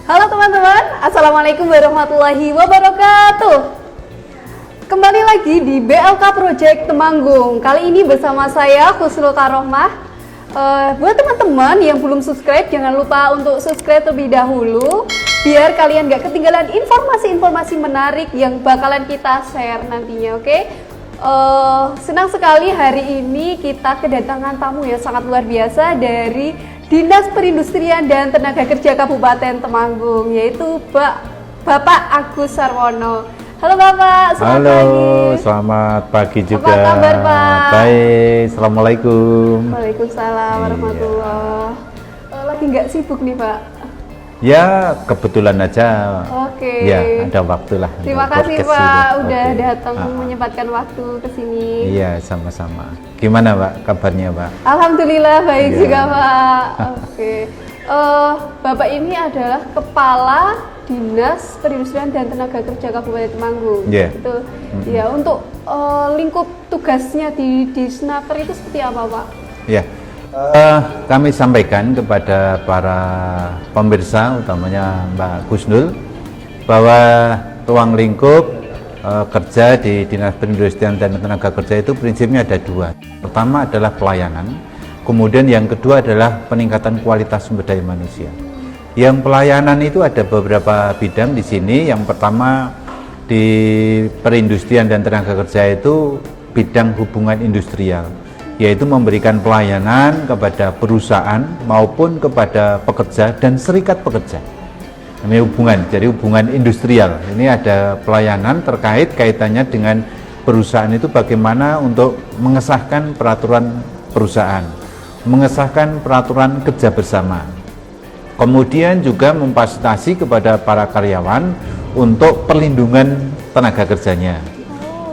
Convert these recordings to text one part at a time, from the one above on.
Halo teman-teman, Assalamualaikum warahmatullahi wabarakatuh. Kembali lagi di BLK Project Temanggung. Kali ini bersama saya Husnul Karohmah. Buat teman-teman yang belum subscribe, jangan lupa untuk subscribe terlebih dahulu, biar kalian gak ketinggalan informasi-informasi menarik yang bakalan kita share nantinya, oke? Senang sekali hari ini kita kedatangan tamu yang sangat luar biasa dari Dinas Perindustrian dan Tenaga Kerja Kabupaten Temanggung, yaitu Bapak Agus Sarwono. Halo Bapak, selamat pagi. Selamat pagi juga. Apa kabar Pak? Baik, Assalamualaikum. Waalaikumsalam warahmatullahi. Lagi nggak sibuk nih Pak? Ya, kebetulan aja. Oke. Ya, ada waktu lah. Terima kasih Pak, udah datang menyempatkan waktu ke sini. Iya, sama-sama. Gimana Pak, kabarnya Pak? Alhamdulillah baik juga Pak. Oke. Bapak ini adalah Kepala Dinas Perindustrian dan Tenaga Kerja Kabupaten Temanggung. Yeah. Itu ya, untuk lingkup tugasnya di Disnaker itu seperti apa Pak? Ya. Kami sampaikan kepada para pemirsa, utamanya Mbak Gusnul, bahwa ruang lingkup kerja di Dinas Perindustrian dan Tenaga Kerja itu prinsipnya ada dua. Pertama adalah pelayanan, kemudian yang kedua adalah peningkatan kualitas sumber daya manusia. Yang pelayanan itu ada beberapa bidang di sini. Yang pertama di perindustrian dan tenaga kerja itu bidang hubungan industrial, yaitu memberikan pelayanan kepada perusahaan maupun kepada pekerja dan serikat pekerja. Ini hubungan, jadi hubungan industrial. Ini ada pelayanan terkait kaitannya dengan perusahaan itu bagaimana untuk mengesahkan peraturan perusahaan, mengesahkan peraturan kerja bersama. Kemudian juga memfasilitasi kepada para karyawan untuk perlindungan tenaga kerjanya.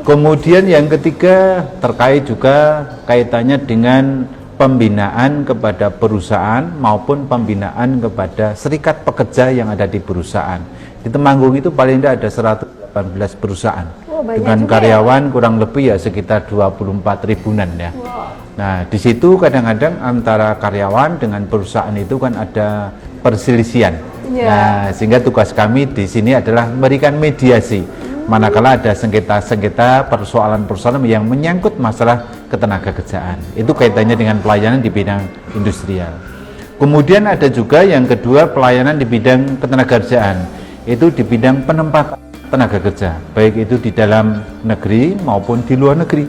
Kemudian yang ketiga terkait juga kaitannya dengan pembinaan kepada perusahaan maupun pembinaan kepada serikat pekerja yang ada di perusahaan. Di Temanggung itu paling tidak ada 118 perusahaan dengan karyawan kurang lebih ya sekitar 24 ribuan ya. Nah, di situ kadang-kadang antara karyawan dengan perusahaan itu kan ada perselisihan. Nah, sehingga tugas kami di sini adalah memberikan mediasi. Manakala ada sengketa-sengketa persoalan-persoalan yang menyangkut masalah ketenaga kerjaan, itu kaitannya dengan pelayanan di bidang industrial. Kemudian ada juga yang kedua, pelayanan di bidang ketenaga kerjaan, itu di bidang penempatan tenaga kerja, baik itu di dalam negeri maupun di luar negeri.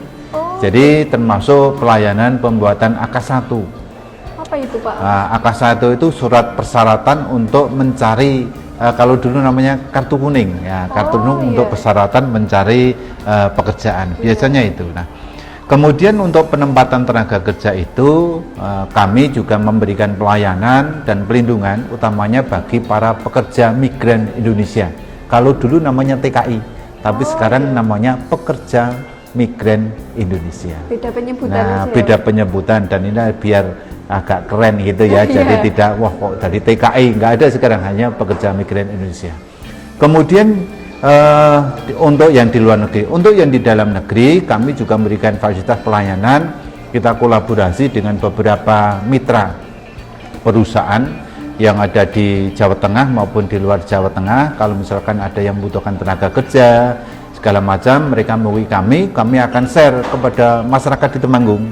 Jadi termasuk pelayanan pembuatan AK1. Apa itu Pak? AK1 itu surat persyaratan untuk mencari, kalau dulu namanya kartu kuning ya, kartu kuning untuk persyaratan mencari pekerjaan, biasanya itu. Nah, kemudian untuk penempatan tenaga kerja itu kami juga memberikan pelayanan dan perlindungan utamanya bagi para pekerja migran Indonesia. Kalau dulu namanya TKI, tapi sekarang namanya pekerja migran Indonesia. Beda penyebutan. Nah, beda penyebutan, dan ini biar agak keren gitu ya. Jadi tidak wah kok dari TKI, nggak ada sekarang, hanya pekerja migran Indonesia. Kemudian untuk yang di luar negeri, untuk yang di dalam negeri kami juga memberikan fasilitas pelayanan. Kita kolaborasi dengan beberapa mitra perusahaan yang ada di Jawa Tengah maupun di luar Jawa Tengah. Kalau misalkan ada yang membutuhkan tenaga kerja segala macam, mereka menghubungi kami akan share kepada masyarakat di Temanggung.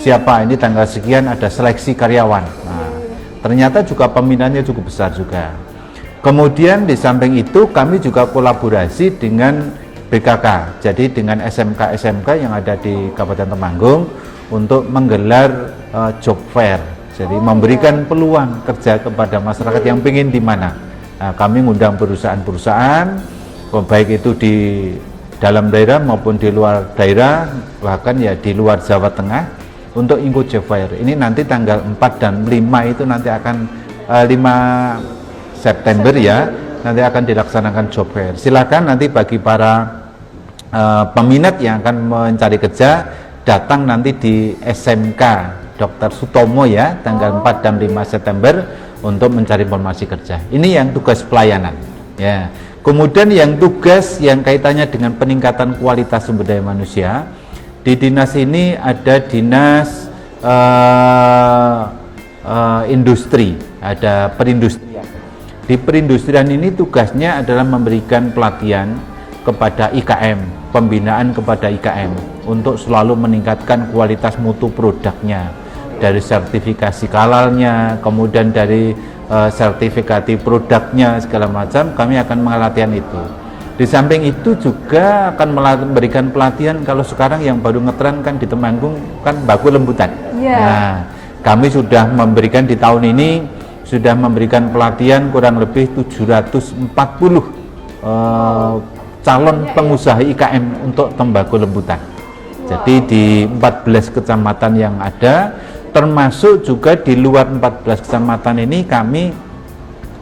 Siapa ini tanggal sekian ada seleksi karyawan. Nah, ternyata juga peminatnya cukup besar juga. Kemudian di samping itu kami juga kolaborasi dengan BKK, jadi dengan SMK-SMK yang ada di Kabupaten Temanggung untuk menggelar job fair. Jadi memberikan peluang kerja kepada masyarakat yang ingin di mana. Nah, kami ngundang perusahaan-perusahaan, baik itu di dalam daerah maupun di luar daerah, bahkan ya di luar Jawa Tengah, untuk ikut job fair. Ini nanti tanggal 4 dan 5 itu nanti akan 5 September ya, nanti akan dilaksanakan job fair. Silakan nanti bagi para peminat yang akan mencari kerja, datang nanti di SMK Dr. Sutomo ya, tanggal 4 dan 5 September untuk mencari informasi kerja. Ini yang tugas pelayanan ya. Kemudian yang tugas yang kaitannya dengan peningkatan kualitas sumber daya manusia, di dinas ini ada dinas industri, ada perindustrian. Di perindustrian ini tugasnya adalah memberikan pelatihan kepada IKM, pembinaan kepada IKM untuk selalu meningkatkan kualitas mutu produknya, dari sertifikasi halalnya, kemudian dari sertifikasi produknya segala macam, kami akan melatihan itu. Di samping itu juga akan memberikan pelatihan, kalau sekarang yang baru ngetren kan di Temanggung kan baku lembutan. Nah, kami sudah memberikan di tahun ini sudah memberikan pelatihan kurang lebih 740 calon pengusaha IKM untuk tembakau lembutan. Jadi di 14 kecamatan yang ada, termasuk juga di luar 14 kecamatan ini kami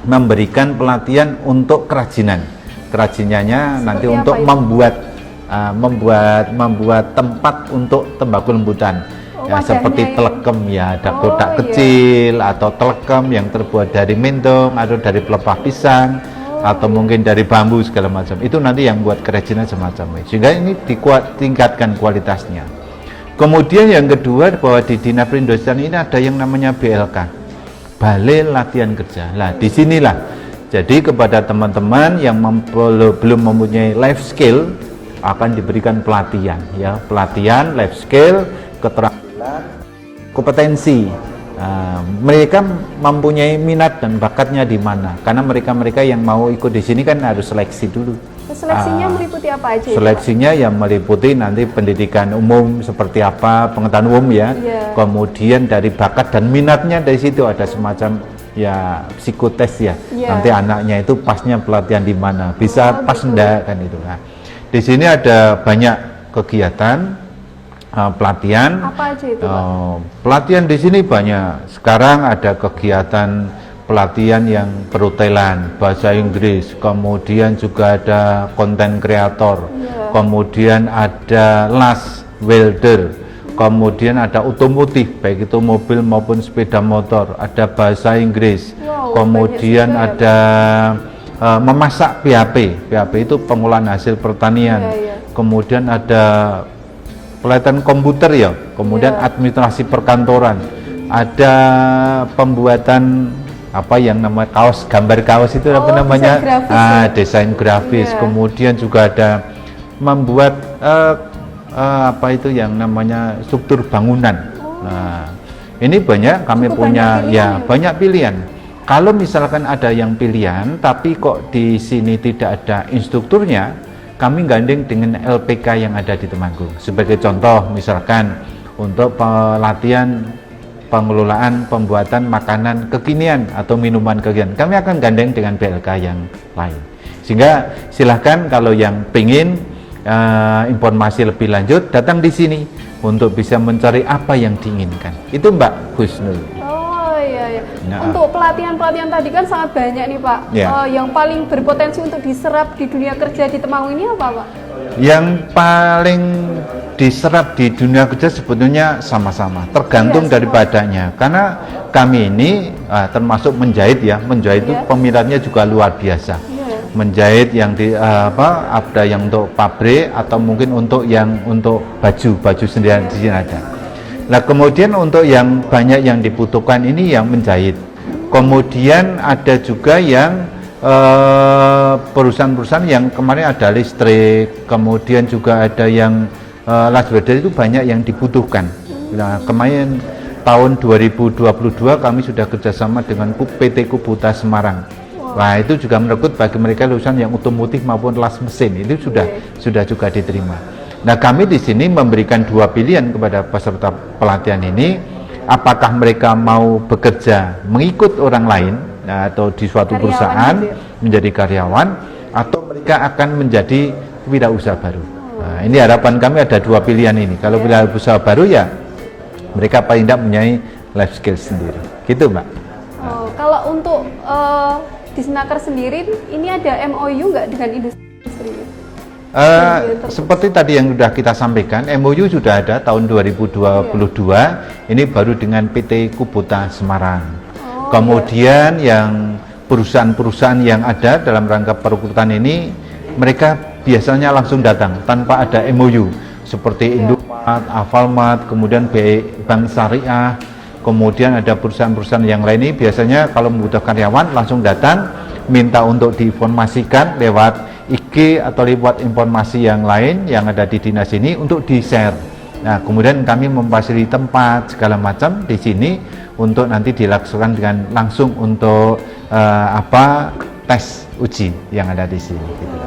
memberikan pelatihan untuk kerajinan. Kerajinannya nanti untuk membuat tempat untuk tembakau lembutan. Ya, seperti telekem ya, ada kotak kecil atau telekem yang terbuat dari mendong atau dari pelepah pisang atau mungkin dari bambu segala macam. Itu nanti yang buat kerajinan semacam ini. Sehingga ini tingkatkan kualitasnya. Kemudian yang kedua, bahwa di Dinas Perindustrian ini ada yang namanya BLK, Balai Latihan Kerja. Nah, disinilah jadi kepada teman-teman yang belum mempunyai life skill akan diberikan pelatihan ya, pelatihan life skill, keterampilan, kompetensi. Mereka mempunyai minat dan bakatnya di mana, karena mereka yang mau ikut di sini kan harus seleksi dulu. Seleksinya meliputi apa aja? Seleksinya yang meliputi nanti pendidikan umum seperti apa, pengetahuan umum ya. Kemudian dari bakat dan minatnya, dari situ ada semacam ya psikotes ya. Nanti anaknya itu pasnya pelatihan di mana, bisa pas enggak kan itu. Nah, di sini ada banyak kegiatan pelatihan. Apa aja itu, pelatihan di sini banyak. Sekarang ada kegiatan pelatihan yang perhotelan, bahasa Inggris, kemudian juga ada konten kreator, kemudian ada las welder, kemudian ada otomotif, baik itu mobil maupun sepeda motor, ada bahasa Inggris, kemudian ada memasak PHP. PHP itu pengolahan hasil pertanian, kemudian ada pelatihan komputer ya, kemudian administrasi perkantoran, ada pembuatan apa yang namanya kaos, gambar kaos itu apa namanya, desain grafis, kemudian juga ada membuat apa itu yang namanya struktur bangunan. Nah, ini banyak kami punya ya, banyak pilihan. Kalau misalkan ada yang pilihan tapi kok di sini tidak ada instrukturnya, kami gandeng dengan LPK yang ada di Temanggung. Sebagai contoh, misalkan untuk pelatihan pengelolaan pembuatan makanan kekinian atau minuman kekinian, kami akan gandeng dengan BLK yang lain. Sehingga silahkan kalau yang ingin informasi lebih lanjut, datang di sini untuk bisa mencari apa yang diinginkan. Itu Mbak Husnul. Nah, untuk pelatihan-pelatihan tadi kan sangat banyak nih Pak. Yang paling berpotensi untuk diserap di dunia kerja di Temanggung ini apa Pak? Yang paling diserap di dunia kerja sebetulnya sama-sama, tergantung daripadanya. Karena kami ini termasuk menjahit ya, menjahit itu peminatnya juga luar biasa. Menjahit yang di ada yang untuk pabrik atau mungkin untuk baju sendiri di sini ada. Nah, kemudian untuk yang banyak yang dibutuhkan ini yang menjahit. Kemudian ada juga yang perusahaan-perusahaan yang kemarin ada listrik, kemudian juga ada yang las welder, itu banyak yang dibutuhkan. Nah, kemarin tahun 2022 kami sudah kerjasama dengan PT Kubota Semarang. Nah, itu juga merekrut bagi mereka lulusan yang otomotif maupun las mesin, itu sudah juga diterima. Nah, kami di sini memberikan dua pilihan kepada peserta pelatihan ini, apakah mereka mau bekerja mengikut orang lain atau di suatu perusahaan menjadi karyawan, atau mereka akan menjadi wirausaha baru. Nah, ini harapan kami ada dua pilihan ini. Kalau wirausaha baru ya mereka paling tidak mempunyai life skill sendiri. Gitu, Mbak. Kalau untuk Disnaker sendiri ini ada MOU nggak dengan industri? Seperti tadi yang sudah kita sampaikan, MOU sudah ada tahun 2022, ini baru dengan PT Kubota Semarang. Kemudian yang perusahaan-perusahaan yang ada dalam rangka perekrutan ini, mereka biasanya langsung datang tanpa ada MOU, seperti Indomaret, Alfamart, kemudian Bank Syariah, kemudian ada perusahaan-perusahaan yang lain ini biasanya kalau membutuhkan karyawan langsung datang, minta untuk diinformasikan lewat IG atau lewat informasi yang lain yang ada di dinas ini untuk di-share. Nah, kemudian kami memfasilitasi tempat segala macam di sini untuk nanti dilaksanakan dengan langsung untuk tes uji yang ada di sini. Gitu.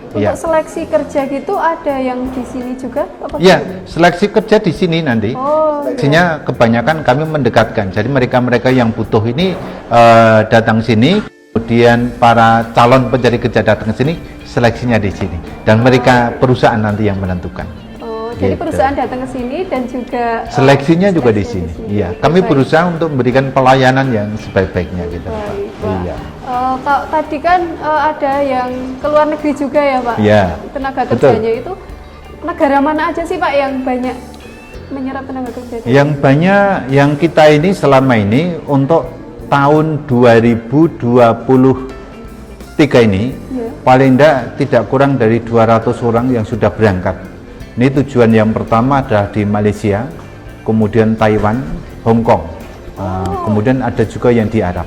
Untuk seleksi kerja gitu ada yang di sini juga? Iya, seleksi kerja di sini nanti. Seleksinya kebanyakan kami mendekatkan. Jadi mereka-mereka yang butuh ini datang sini. Kemudian para calon pencari kerja datang ke sini, seleksinya di sini, dan mereka perusahaan nanti yang menentukan. Jadi perusahaan datang ke sini dan juga seleksinya juga di sini. Iya, kami berusaha untuk memberikan pelayanan yang sebaik-baiknya gitu. Iya. Kalau tadi kan ada yang ke luar negeri juga ya Pak? Iya. Tenaga kerjanya itu negara mana aja sih Pak yang banyak menyerap tenaga kerja? Yang banyak yang kita ini selama ini untuk tahun 2023 ini paling tidak kurang dari 200 orang yang sudah berangkat. Ini tujuan yang pertama adalah di Malaysia, kemudian Taiwan, Hong Kong, kemudian ada juga yang di Arab.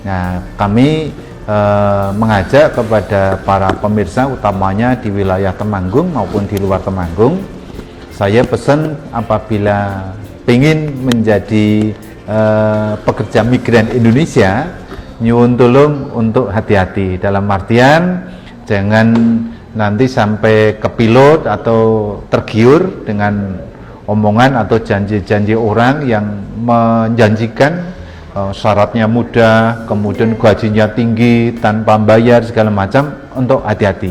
Nah, kami mengajak kepada para pemirsa utamanya di wilayah Temanggung maupun di luar Temanggung, saya pesan apabila ingin menjadi pekerja migran Indonesia, nyuwun tolong untuk hati-hati, dalam artian jangan nanti sampai kepilot atau tergiur dengan omongan atau janji-janji orang yang menjanjikan syaratnya mudah, kemudian gajinya tinggi tanpa bayar segala macam. Untuk hati-hati.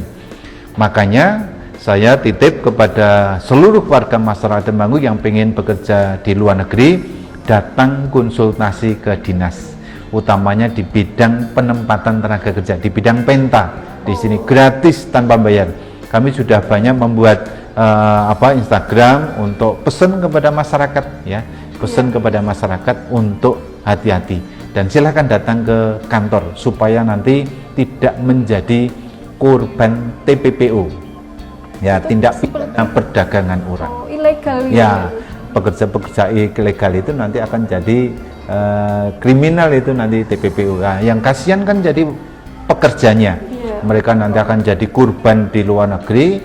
Makanya saya titip kepada seluruh warga masyarakat Temanggung yang ingin bekerja di luar negeri, datang konsultasi ke dinas, utamanya di bidang penempatan tenaga kerja, di bidang penta. Di sini gratis tanpa bayar. Kami sudah banyak membuat Instagram untuk pesan kepada masyarakat, ya, pesan kepada masyarakat untuk hati-hati, dan silakan datang ke kantor supaya nanti tidak menjadi korban TPPO, ya, tindak pidana perdagangan orang. Ilegal. Ya. Pekerja-pekerja ilegal itu nanti akan jadi kriminal, itu nanti TPPO. Nah, yang kasihan kan jadi pekerjanya. Mereka nanti akan jadi korban di luar negeri.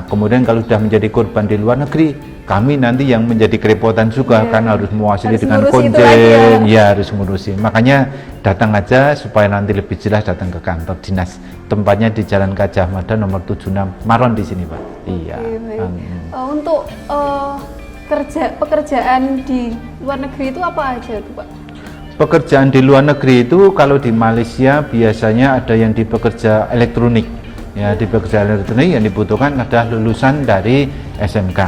Kemudian kalau sudah menjadi korban di luar negeri, kami nanti yang menjadi kerepotan juga, kan harus mewasili dengan konjen, ya harus ngurusi. Makanya datang aja supaya nanti lebih jelas, datang ke kantor dinas. Tempatnya di Jalan Gajah Mada nomor 76 Maron di sini, Pak. Iya. Untuk pekerjaan di luar negeri itu apa aja tuh Pak? Pekerjaan di luar negeri itu kalau di Malaysia biasanya ada yang di pekerja elektronik. Ya, di pekerja elektronik yang dibutuhkan adalah lulusan dari SMK.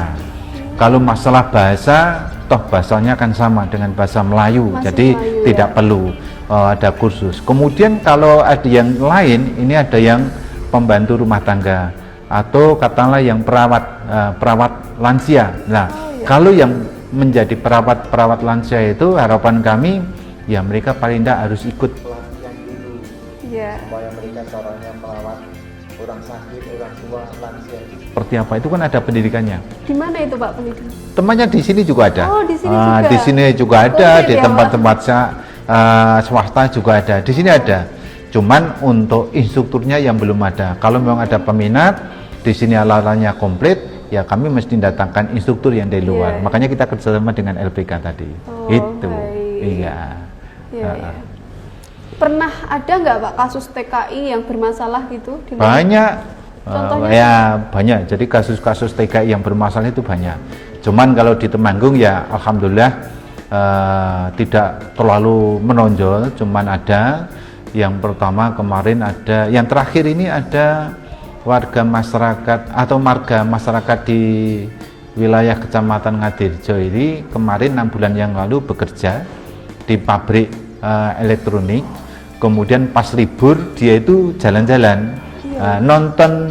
Kalau masalah bahasa, toh bahasanya kan sama dengan bahasa Melayu, jadi tidak perlu ada kursus. Kemudian kalau ada yang lain, ini ada yang pembantu rumah tangga atau katakanlah yang perawat lansia. Nah, kalau yang menjadi perawat lansia itu harapan kami, ya mereka paling tidak harus ikut pelatihan dulu, supaya mereka caranya merawat orang sakit, orang tua, lansia seperti apa, itu kan ada pendidikannya. Di mana itu Pak pendidikan? Temannya di sini juga ada. Oh, di sini juga. Di sini juga ada, di tempat-tempat swasta juga ada. Di sini ada. Cuman untuk instrukturnya yang belum ada. Kalau memang ada peminat, di sini alat-alatnya komplit, ya kami mesti datangkan instruktur yang dari luar. Makanya kita kerjasama dengan LPK tadi. Itu. Iya. Pernah ada nggak Pak kasus TKI yang bermasalah gitu? Banyak. Ya banyak. Jadi kasus-kasus TKI yang bermasalah itu banyak. Cuman kalau di Temanggung ya alhamdulillah tidak terlalu menonjol. Cuman ada yang pertama kemarin ada, yang terakhir ini ada warga masyarakat atau marga masyarakat di wilayah Kecamatan Ngadirjo ini kemarin 6 bulan yang lalu bekerja di pabrik elektronik. Kemudian pas libur dia itu jalan-jalan, nonton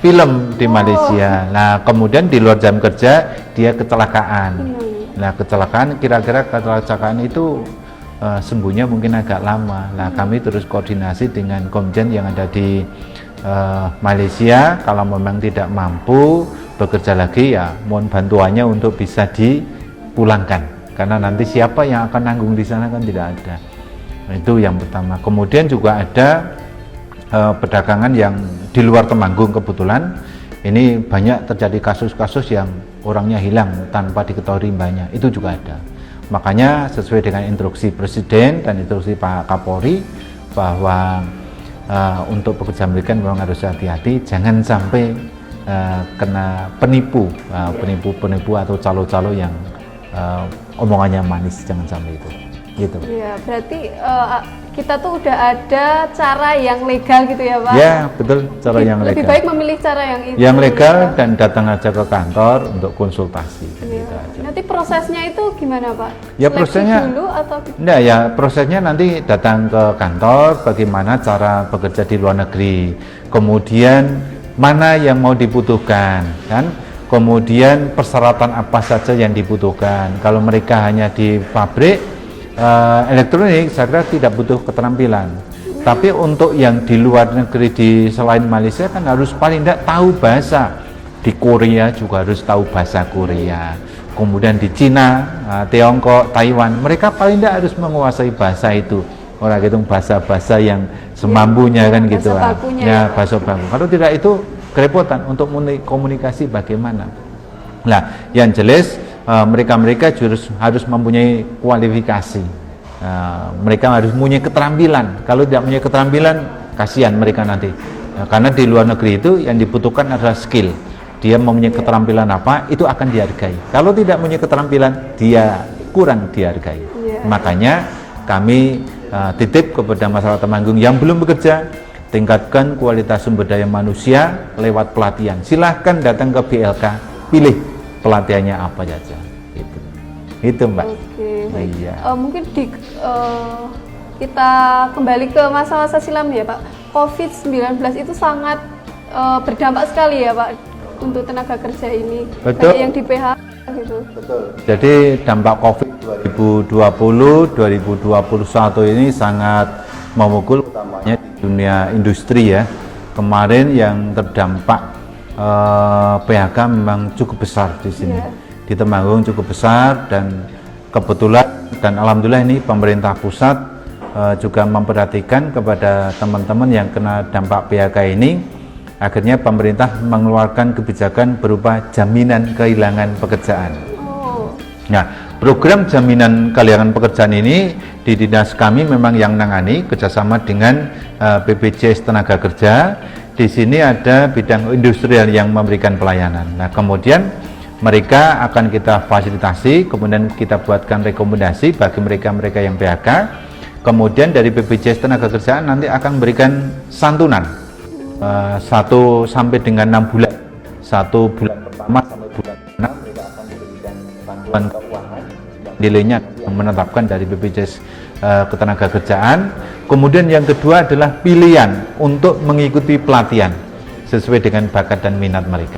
film di Malaysia. Nah kemudian di luar jam kerja dia kecelakaan. Nah kecelakaan, kira-kira kecelakaan itu sembuhnya mungkin agak lama. Nah kami terus koordinasi dengan Komjen yang ada di Malaysia. Kalau memang tidak mampu bekerja lagi, ya mohon bantuannya untuk bisa dipulangkan. Karena nanti siapa yang akan nanggung di sana kan tidak ada. Itu yang pertama. Kemudian juga ada perdagangan yang di luar Temanggung. Kebetulan ini banyak terjadi kasus-kasus yang orangnya hilang tanpa diketahui mbaknya, itu juga ada. Makanya sesuai dengan instruksi Presiden dan instruksi Pak Kapolri bahwa untuk pekerja migran memang harus hati-hati, jangan sampai kena penipu atau calo-calo yang omongannya manis, jangan sampai itu. Gitu. Iya, berarti kita tuh udah ada cara yang legal gitu ya Pak? Ya, betul, cara yang legal. Lebih baik memilih cara yang itu. Yang legal dan datang aja ke kantor untuk konsultasi. Iya. Gitu aja. Nanti prosesnya itu gimana Pak? Ya prosesnya dulu atau? Enggak ya, prosesnya nanti datang ke kantor, bagaimana cara bekerja di luar negeri, kemudian mana yang mau dibutuhkan, kan? Kemudian persyaratan apa saja yang dibutuhkan. Kalau mereka hanya di pabrik elektronik, saya kira tidak butuh keterampilan. Tapi untuk yang di luar negeri, di selain Malaysia kan harus paling tidak tahu bahasa. Di Korea juga harus tahu bahasa Korea. Kemudian di Cina, Tiongkok, Taiwan, mereka paling tidak harus menguasai bahasa itu. Orang gitu bahasa-bahasa yang semampunya kan gitu. Bahasa bakunya. Ya, bahasa baku. Kalau tidak itu kerepotan untuk komunikasi bagaimana. Nah, yang jelas mereka harus mempunyai kualifikasi, mereka harus mempunyai keterampilan. Kalau tidak punya keterampilan, kasihan mereka nanti, karena di luar negeri itu yang dibutuhkan adalah skill. Dia mempunyai keterampilan apa, itu akan dihargai. Kalau tidak punya keterampilan, dia kurang dihargai. Makanya kami titip kepada masyarakat Temanggung yang belum bekerja, tingkatkan kualitas sumber daya manusia lewat pelatihan. Silahkan datang ke BLK, pilih pelatihannya apa saja, itu Mbak. Oke, baik. Iya. Mungkin kita kembali ke masa-masa silam ya Pak. COVID-19 itu sangat berdampak sekali ya Pak untuk tenaga kerja ini. Betul. Kayak yang di PHK gitu. Betul. Jadi dampak COVID 2020-2021 ini sangat memukul, utamanya di dunia industri ya. Kemarin yang terdampak PHK memang cukup besar di sini, di Temanggung cukup besar, dan kebetulan dan alhamdulillah ini pemerintah pusat juga memperhatikan kepada teman-teman yang kena dampak PHK ini. Akhirnya pemerintah mengeluarkan kebijakan berupa jaminan kehilangan pekerjaan. Nah, program jaminan kehilangan pekerjaan ini di dinas kami memang yang nangani kerjasama dengan BPJS Tenaga Kerja. Di sini ada bidang industrial yang memberikan pelayanan. Nah, kemudian mereka akan kita fasilitasi, kemudian kita buatkan rekomendasi bagi mereka-mereka yang PHK. Kemudian dari BPJS Tenagakerjaan nanti akan memberikan santunan 1 sampai dengan 6 bulan. 1 bulan pertama sampai bulan 6 mereka akan diberikan bantuan keuangan nilainya yang menetapkan dari BPJS Ketenagakerjaan. Kemudian yang kedua adalah pilihan untuk mengikuti pelatihan sesuai dengan bakat dan minat mereka.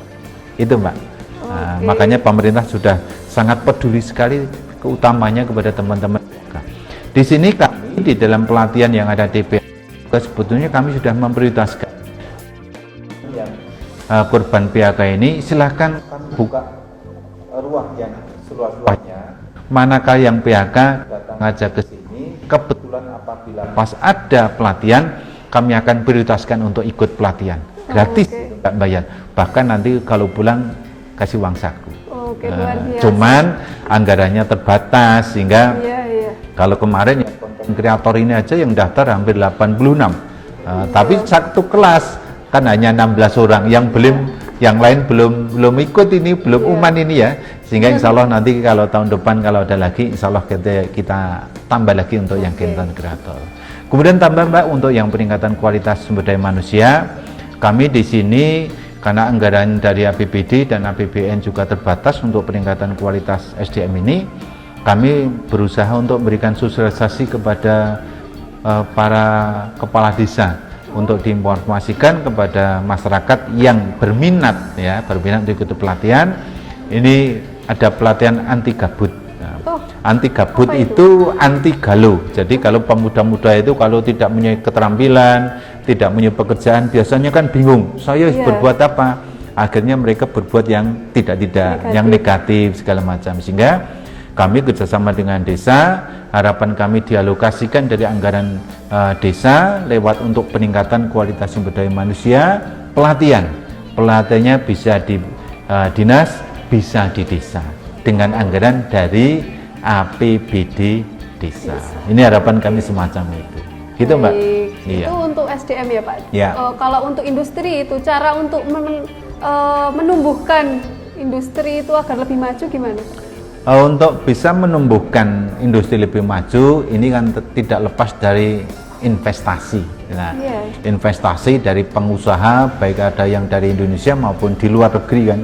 Itu Mbak. Nah, makanya pemerintah sudah sangat peduli sekali, keutamanya kepada teman-teman. Di sini kami di dalam pelatihan yang ada di PHK, sebetulnya kami sudah memprioritaskan korban PHK ini. Silahkan buka ruang yang seluas-luasnya. Manakah yang PHK datang aja ke sini. Kebetulan apabila pas ada pelatihan, kami akan prioritaskan untuk ikut pelatihan gratis, nggak bayar. Bahkan nanti kalau pulang kasih uang saku. Cuman anggarannya terbatas sehingga kalau kemarin ya konten kreator ini aja yang daftar hampir 86. Tapi satu kelas kan hanya 16 orang, yang lain belum ikut ini, belum uman ini ya, sehingga insya Allah nanti kalau tahun depan kalau ada lagi, insya Allah kita tambah lagi untuk yang content creator. Kemudian tambah Mbak untuk yang peningkatan kualitas sumber daya manusia, kami di sini karena anggaran dari APBD dan APBN juga terbatas untuk peningkatan kualitas SDM ini, kami berusaha untuk memberikan sosialisasi kepada para kepala desa untuk diinformasikan kepada masyarakat yang berminat untuk ikut pelatihan. Ini ada pelatihan anti gabut. Anti gabut itu anti galau. Jadi kalau pemuda-muda itu kalau tidak punya keterampilan, tidak punya pekerjaan, biasanya kan bingung, saya berbuat apa? Akhirnya mereka berbuat yang tidak yang negatif segala macam. Sehingga kami kerjasama dengan desa, harapan kami dialokasikan dari anggaran desa lewat untuk peningkatan kualitas sumber daya manusia, pelatihannya bisa di dinas, bisa di desa dengan anggaran dari APBD desa. Ini harapan kami semacam itu. Gitu Mbak. Itu untuk SDM ya Pak. Ya. Kalau untuk industri itu cara untuk menumbuhkan industri itu agar lebih maju gimana? Untuk bisa menumbuhkan industri lebih maju, ini kan tidak lepas dari investasi. Nah, investasi dari pengusaha, baik ada yang dari Indonesia maupun di luar negeri kan.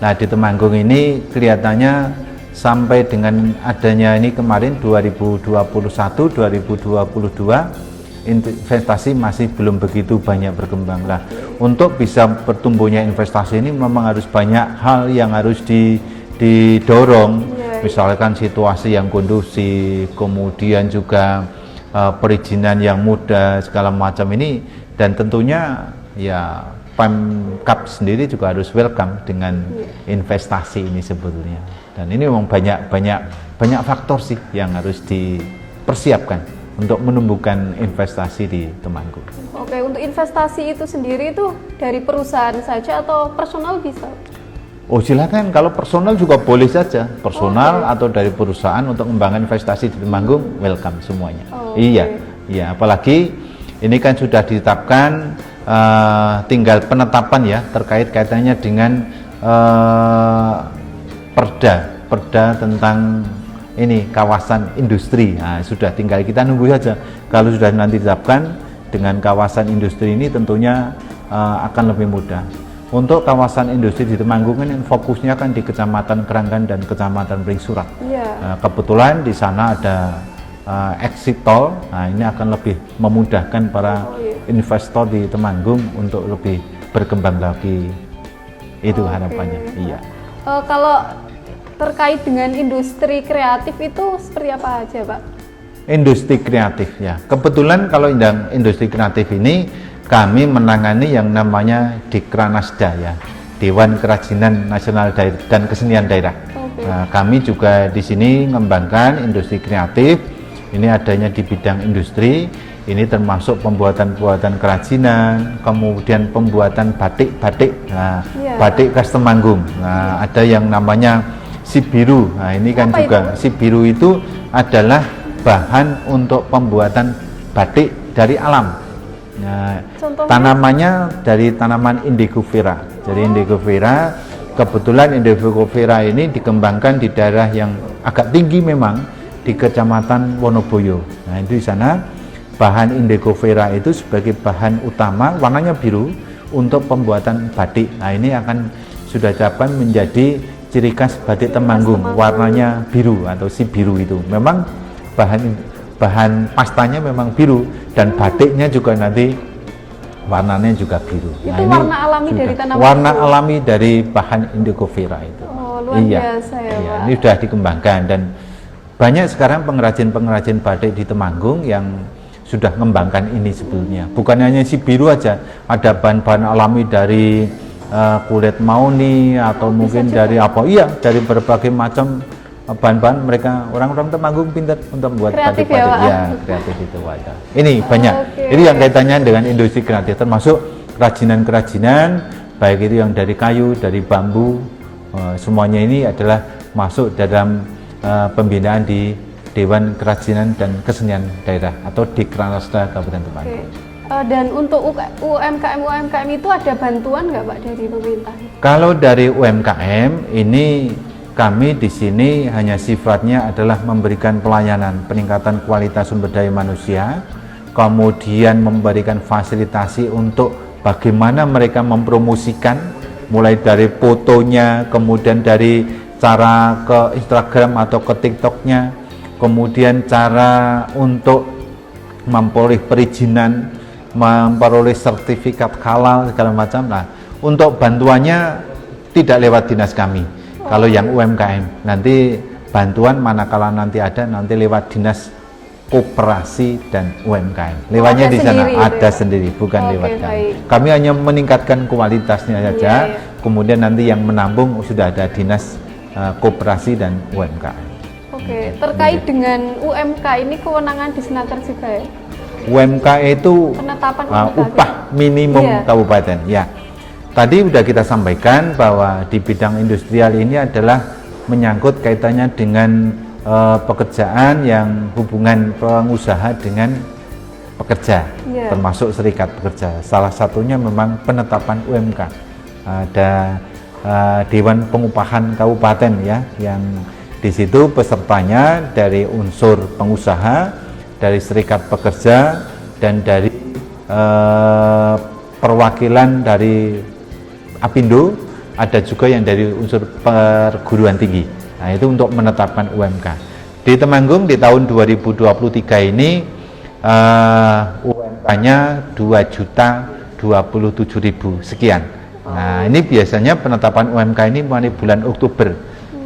Nah, di Temanggung ini kelihatannya sampai dengan adanya ini kemarin 2021-2022 investasi masih belum begitu banyak berkembang lah. Untuk bisa bertumbuhnya investasi ini memang harus banyak hal yang harus didorong, misalkan situasi yang kondusif, kemudian juga perizinan yang mudah segala macam ini, dan tentunya ya Pemkab sendiri juga harus welcome dengan investasi ini sebetulnya. Dan ini memang banyak faktor sih yang harus dipersiapkan untuk menumbuhkan investasi di Temanggung. Oke, untuk investasi itu sendiri itu dari perusahaan saja atau personal bisa? Oh silakan, kalau personal juga boleh saja, personal atau dari perusahaan untuk mengembangkan investasi di Temanggung, welcome semuanya. Iya, apalagi ini kan sudah ditetapkan, tinggal penetapan ya terkait kaitannya dengan perda tentang ini kawasan industri. Nah, sudah tinggal kita nunggu saja. Kalau sudah nanti ditetapkan dengan kawasan industri ini tentunya akan lebih mudah. Untuk kawasan industri di Temanggung ini fokusnya kan di Kecamatan Keranggan dan Kecamatan Beringsurat. Kebetulan di sana ada exit tol. Nah, ini akan lebih memudahkan para investor di Temanggung untuk lebih berkembang lagi. Itu harapannya. Iya. Kalau terkait dengan industri kreatif itu seperti apa aja, Pak? Industri kreatif ya. Kebetulan kalau industri kreatif ini kami menangani yang namanya Dikranasda ya, Dewan Kerajinan Nasional dan Kesenian Daerah. Nah, kami juga di sini mengembangkan industri kreatif. Ini adanya di bidang industri. Ini termasuk pembuatan kerajinan, kemudian pembuatan batik. Nah, batik khas Temanggung. Nah, ada yang namanya Sibiru. Nah, ini kan juga Sibiru itu adalah bahan untuk pembuatan batik dari alam. Nah, tanamannya dari tanaman indigo vera. Jadi indigo vera, kebetulan indigo vera ini dikembangkan di daerah yang agak tinggi memang, di Kecamatan Wonoboyo. Nah, itu di sana bahan indigo vera itu sebagai bahan utama, warnanya biru untuk pembuatan batik. Nah, ini akan sudah ditetapkan menjadi ciri khas batik Temanggung, warnanya biru atau Sibiru itu. Memang bahan pastanya memang biru dan batiknya juga nanti warnanya juga biru. Itu nah, warna alami dari tanaman. Warna alami dari bahan indigo vera itu. Luar biasa ya, Pak. Ini sudah dikembangkan dan banyak sekarang pengrajin batik di Temanggung yang sudah mengembangkan ini sebetulnya. Bukan hanya Sibiru aja, ada bahan-bahan alami dari kulit mauni atau mungkin dari apa? Iya, dari berbagai macam bahan-bahan. Mereka orang-orang Temanggung pintar untuk membuat batik-batik. Ya, kreatif itu ada. Ini banyak. Ini yang kaitannya dengan industri kreatif, termasuk kerajinan-kerajinan, baik itu yang dari kayu, dari bambu, semuanya ini adalah masuk dalam pembinaan di Dewan Kerajinan dan Kesenian Daerah atau Dikranasda Kabupaten Temanggung. Dan untuk UMKM itu ada bantuan nggak Pak dari pemerintah? Kalau dari UMKM ini kami di sini hanya sifatnya adalah memberikan pelayanan, peningkatan kualitas sumber daya manusia, kemudian memberikan fasilitasi untuk bagaimana mereka mempromosikan, mulai dari fotonya, kemudian dari cara ke Instagram atau ke TikToknya, kemudian cara untuk memperoleh perizinan, memperoleh sertifikat halal segala macam. Nah, untuk bantuannya tidak lewat dinas kami. Kalau yang UMKM nanti bantuan manakala nanti ada nanti lewat dinas koperasi dan UMKM. Lewatnya di sana ada sendiri, bukan lewat kami. Kami hanya meningkatkan kualitasnya saja. Kemudian nanti yang menampung sudah ada dinas koperasi dan UMKM. Oke, terkait dengan UMK ini kewenangan Disnaker juga ya? UMK itu Penetapan UMK upah minimum Iya. kabupaten. Ya, tadi sudah kita sampaikan bahwa di bidang industrial ini adalah menyangkut kaitannya dengan pekerjaan yang hubungan pengusaha dengan pekerja, Iya. termasuk serikat pekerja. Salah satunya memang penetapan UMK. Ada Dewan Pengupahan Kabupaten ya, yang di situ pesertanya dari unsur pengusaha, dari serikat pekerja, dan dari perwakilan dari Apindo, ada juga yang dari unsur perguruan tinggi. Nah, itu untuk menetapkan UMK. Di Temanggung di tahun 2023 ini UMK-nya 2.027.000 sekian. Nah, ini biasanya penetapan UMK ini mulai bulan Oktober.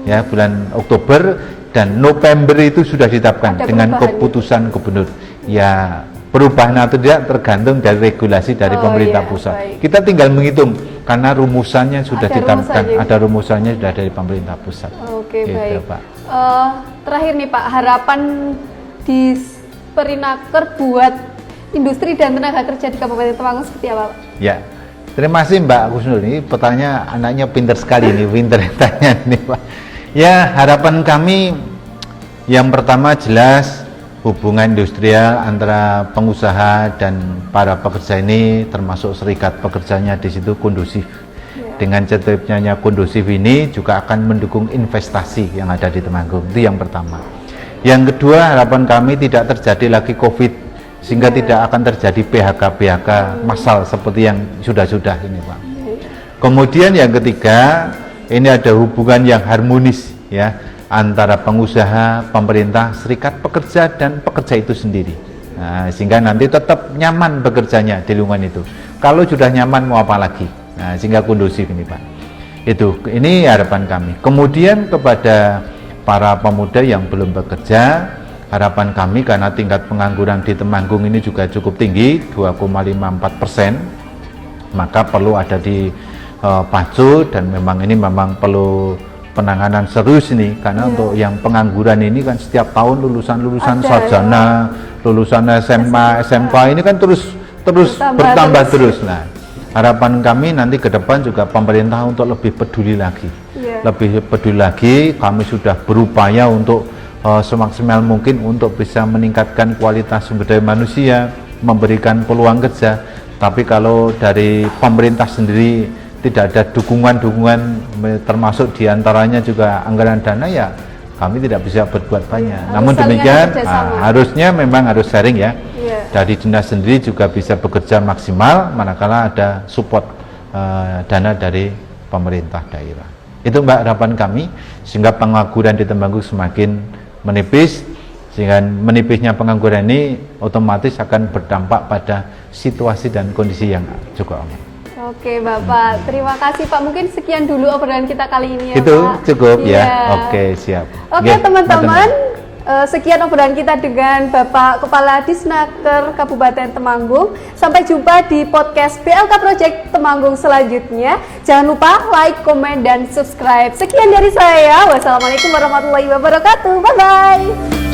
Ya, bulan Oktober dan November itu sudah ditetapkan dengan keputusan gubernur. Ya, perubahan atau tidak tergantung dari regulasi dari pemerintah pusat. Baik. Kita tinggal menghitung karena rumusannya sudah Ada ditetapkan, rumusannya. ada rumusannya sudah dari pemerintah pusat. Oke, Gitu, baik. Pak. Terakhir nih Pak, harapan di Perinaker buat industri dan tenaga kerja di Kabupaten Temanggung seperti apa Pak? Ya, terima kasih Mbak Kusnul. Ini pertanyaan anaknya pinter sekali nih, pinter tanya nih Pak. Ya, harapan kami yang pertama jelas hubungan industrial antara pengusaha dan para pekerja ini, termasuk serikat pekerjanya di situ kondusif. Dengan tertibnya kondusif ini juga akan mendukung investasi yang ada di Temanggung. Itu yang pertama. Yang kedua, harapan kami tidak terjadi lagi COVID, sehingga tidak akan terjadi PHK massal seperti yang sudah-sudah ini Pak. Kemudian yang ketiga, ini ada hubungan yang harmonis ya antara pengusaha, pemerintah, serikat pekerja dan pekerja itu sendiri. Nah, sehingga nanti tetap nyaman bekerjanya di lingkungan itu. Kalau sudah nyaman mau apa lagi? Nah, sehingga kondusif ini Pak. Ini harapan kami. Kemudian kepada para pemuda yang belum bekerja, harapan kami karena tingkat pengangguran di Temanggung ini juga cukup tinggi, 2,54%, maka perlu ada di pacu, dan memang ini memang perlu penanganan serius ini karena untuk yang pengangguran ini kan setiap tahun lulusan sarjana, lulusan SMA, SMK ini kan terus bertambah terus. Nah, harapan kami nanti ke depan juga pemerintah untuk lebih peduli lagi. Lebih peduli lagi, kami sudah berupaya untuk semaksimal mungkin untuk bisa meningkatkan kualitas sumber daya manusia, memberikan peluang kerja. Tapi kalau dari pemerintah sendiri tidak ada dukungan termasuk diantaranya juga anggaran dana, ya kami tidak bisa berbuat banyak. Namun demikian harusnya memang harus sharing ya. Dari dinas sendiri juga bisa bekerja maksimal manakala ada support dana dari pemerintah daerah. Itu Mbak harapan kami, sehingga pengangguran di Temanggung semakin menipis, sehingga menipisnya pengangguran ini otomatis akan berdampak pada situasi dan kondisi yang cukup aman. Oke Bapak, terima kasih Pak. Mungkin sekian dulu obrolan kita kali ini ya Itu Pak. cukup ya. Oke, siap. Oke teman-teman, sekian obrolan kita dengan Bapak Kepala Disnaker Kabupaten Temanggung. Sampai jumpa di podcast BLK Project Temanggung selanjutnya. Jangan lupa like, komen, dan subscribe. Sekian dari saya. Wassalamualaikum warahmatullahi wabarakatuh. Bye-bye.